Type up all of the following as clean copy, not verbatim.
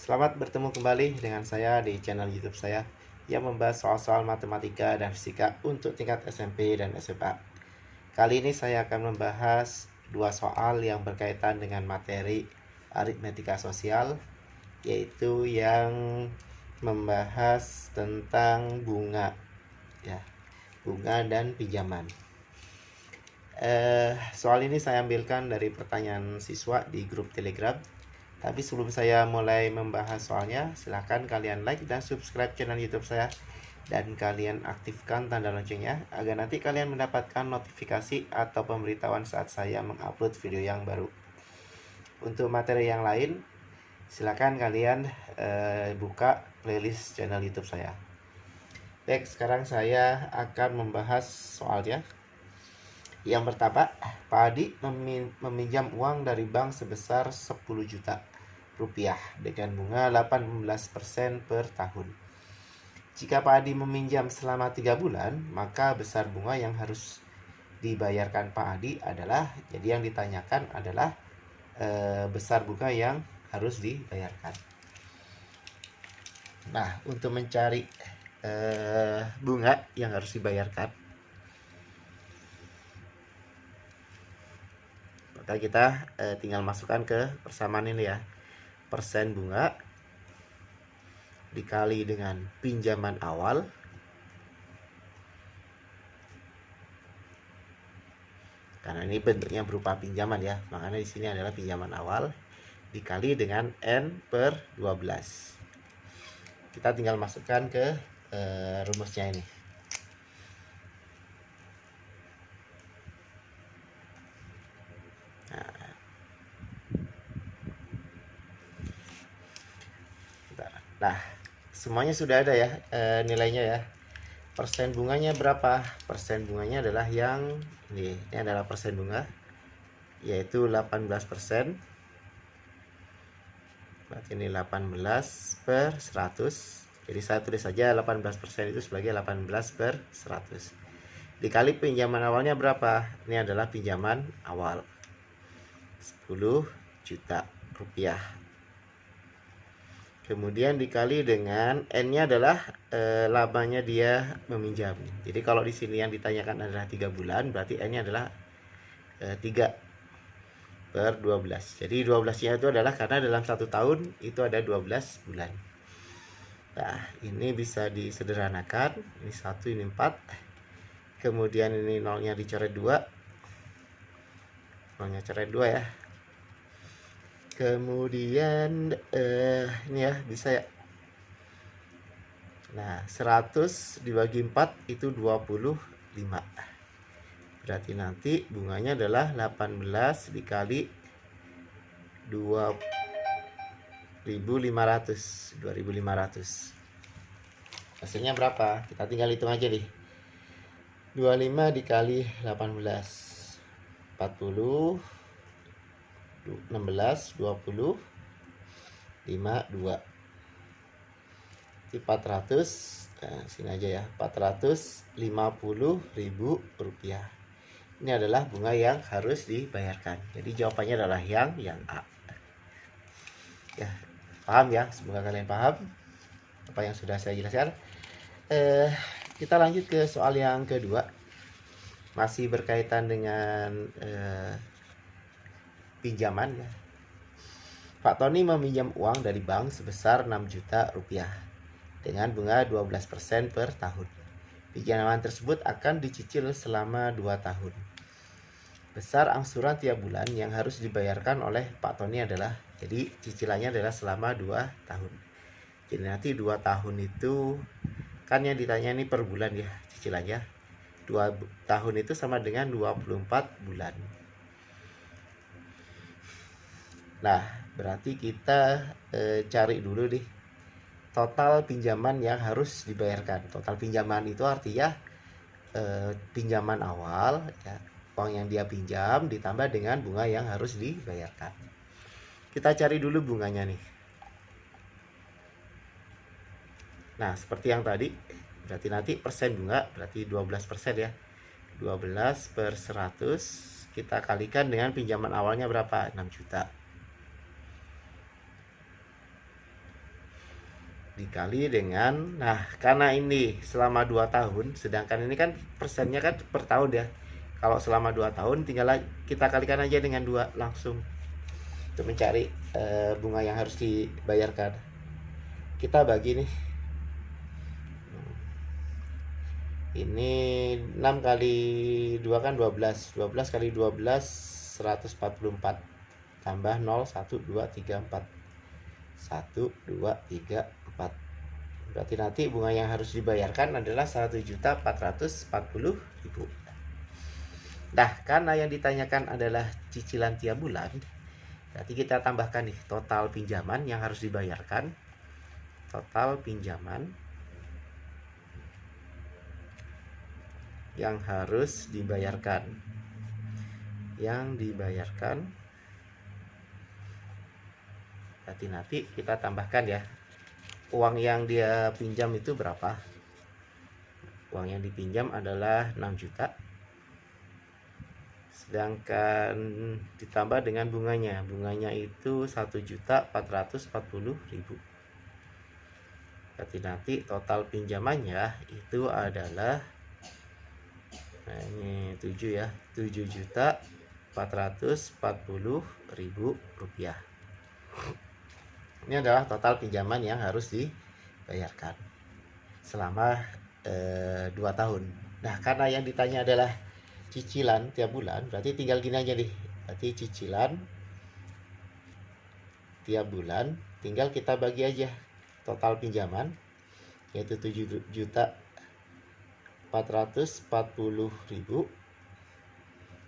Selamat bertemu kembali dengan saya di channel YouTube saya yang membahas soal-soal matematika dan fisika untuk tingkat SMP dan SMA. Kali ini saya akan membahas dua soal yang berkaitan dengan materi aritmetika sosial, yaitu yang membahas tentang bunga, ya, bunga dan pinjaman. Soal ini saya ambilkan dari pertanyaan siswa di grup Telegram. Tapi sebelum saya mulai membahas soalnya, silahkan kalian like dan subscribe channel YouTube saya. Dan kalian aktifkan tanda loncengnya agar nanti kalian mendapatkan notifikasi atau pemberitahuan saat saya mengupload video yang baru. Untuk materi yang lain, silahkan kalian buka playlist channel YouTube saya. Baik, sekarang saya akan membahas soalnya. Yang pertama, Pak Adi meminjam uang dari bank sebesar 10 juta rupiah dengan bunga 18% per tahun. Jika Pak Adi meminjam selama 3 bulan, maka besar bunga yang harus dibayarkan Pak Adi adalah, jadi yang ditanyakan adalah besar bunga yang harus dibayarkan. Nah, untuk mencari bunga yang harus dibayarkan, maka kita tinggal masukkan ke persamaan ini ya. Persen bunga dikali dengan pinjaman awal karena ini bentuknya berupa pinjaman ya, makanya di sini adalah pinjaman awal dikali dengan N per 12. Kita tinggal masukkan ke rumusnya ini. Nah, semuanya sudah ada ya nilainya ya. Persen bunganya berapa? Persen bunganya adalah yang ini adalah persen bunga, yaitu 18%. Berarti ini 18 per 100. Jadi saya tulis saja 18% itu sebagai 18 per 100. Dikali pinjaman awalnya berapa? Ini adalah pinjaman awal 10 juta rupiah. Kemudian dikali dengan N-nya adalah lamanya dia meminjam. Jadi kalau di sini yang ditanyakan adalah 3 bulan, berarti N-nya adalah 3 per 12. Jadi 12-nya itu adalah karena dalam 1 tahun itu ada 12 bulan. Nah, ini bisa disederhanakan. Ini 1, ini 4. Kemudian ini nolnya dicoret 2. Nolnya coret 2 ya. Kemudian ini ya bisa ya. Nah, 100 dibagi 4 itu 25. Berarti nanti bunganya adalah 18 dikali 2.500. Hasilnya berapa? Kita tinggal hitung aja nih. 25 dikali 18. 40 16 20 5 2. 400, nah, sini aja ya, 450.000 rupiah. Ini adalah bunga yang harus dibayarkan. Jadi jawabannya adalah yang A. Ya, paham ya? Semoga kalian paham apa yang sudah saya jelaskan. Kita lanjut ke soal yang kedua. Masih berkaitan dengan pinjaman ya. Pak Tony meminjam uang dari bank sebesar 6 juta rupiah dengan bunga 12% per tahun. Pinjaman tersebut akan dicicil selama 2 tahun. Besar angsuran tiap bulan yang harus dibayarkan oleh Pak Tony adalah, jadi cicilannya adalah selama 2 tahun. Jadi nanti 2 tahun itu kan yang ditanya ini per bulan ya cicilannya. 2 tahun itu sama dengan 24 bulan. Nah, berarti kita cari dulu nih total pinjaman yang harus dibayarkan. Total pinjaman itu artinya pinjaman awal ya, uang yang dia pinjam ditambah dengan bunga yang harus dibayarkan. Kita cari dulu bunganya nih. Nah, seperti yang tadi, berarti nanti persen bunga berarti 12% ya. 12 per 100 kita kalikan dengan pinjaman awalnya berapa? 6 juta. dikali dengan, nah karena ini selama 2 tahun, sedangkan ini kan persennya kan per tahun ya. Kalau selama 2 tahun tinggal kita kalikan aja dengan 2 langsung untuk mencari bunga yang harus dibayarkan. Kita bagi nih, ini 6 kali 2 kan 12 kali 12 144 tambah 0 1 2 3 4 1 2 3 4. Berarti nanti bunga yang harus dibayarkan adalah 1.440.000. Nah, karena yang ditanyakan adalah cicilan tiap bulan, berarti kita tambahkan nih total pinjaman yang harus dibayarkan. Total pinjaman yang harus dibayarkan. Berarti nanti kita tambahkan ya, uang yang dia pinjam itu berapa. Uang yang dipinjam adalah 6 juta, sedangkan ditambah dengan bunganya itu 1.440.000. Berarti nanti total pinjamannya itu adalah, nah ini 7 ya, 7.440.000 rupiah. Ini adalah total pinjaman yang harus dibayarkan selama 2 tahun. Nah, karena yang ditanya adalah cicilan tiap bulan, berarti tinggal gini aja nih. Berarti cicilan tiap bulan tinggal kita bagi aja total pinjaman, yaitu 7.440.000.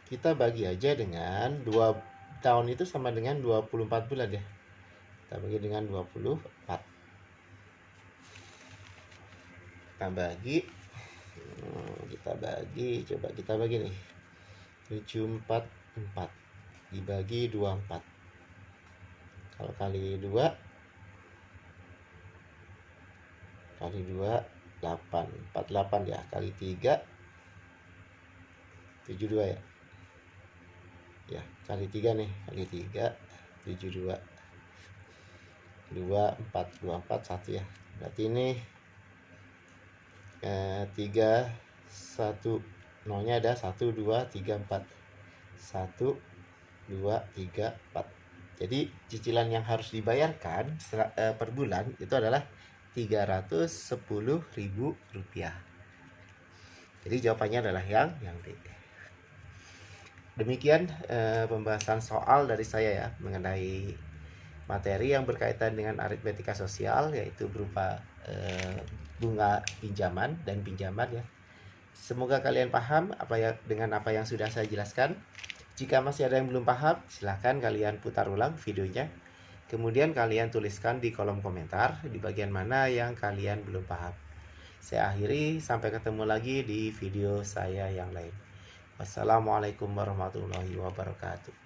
Kita bagi aja dengan 2 tahun itu sama dengan 24 bulan ya. Kita bagi dengan 24. Coba kita bagi nih. 744 dibagi 24. Kalau kali 2 8, 48 ya, kali 3 72 ya. Ya, kali 3 nih, kali 3 72 24 1 ya. Berarti ini 3 1 nolnya ada 1 2 3 4 1 2 3 4. Jadi cicilan yang harus dibayarkan per bulan itu adalah 310.000 rupiah. Jadi jawabannya adalah yang D. Demikian pembahasan soal dari saya ya mengenai materi yang berkaitan dengan aritmetika sosial, yaitu berupa bunga pinjaman dan pinjaman ya. Semoga kalian paham dengan apa yang sudah saya jelaskan. Jika masih ada yang belum paham, silahkan kalian putar ulang videonya. Kemudian kalian tuliskan di kolom komentar di bagian mana yang kalian belum paham. Saya akhiri, sampai ketemu lagi di video saya yang lain. Wassalamualaikum warahmatullahi wabarakatuh.